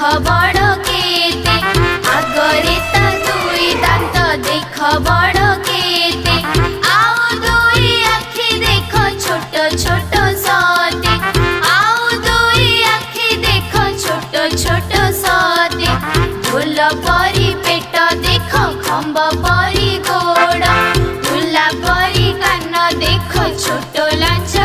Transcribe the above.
बड़ केते आगरे ता दुई दांत देख बड़ केते आउ दुई आखि देख छोट छोट सते आउ दुई आखि देख छोट छोट सते ढोल परी पेट देख खम्ब परी गोड़ ढोला परी कान देख छोट लांच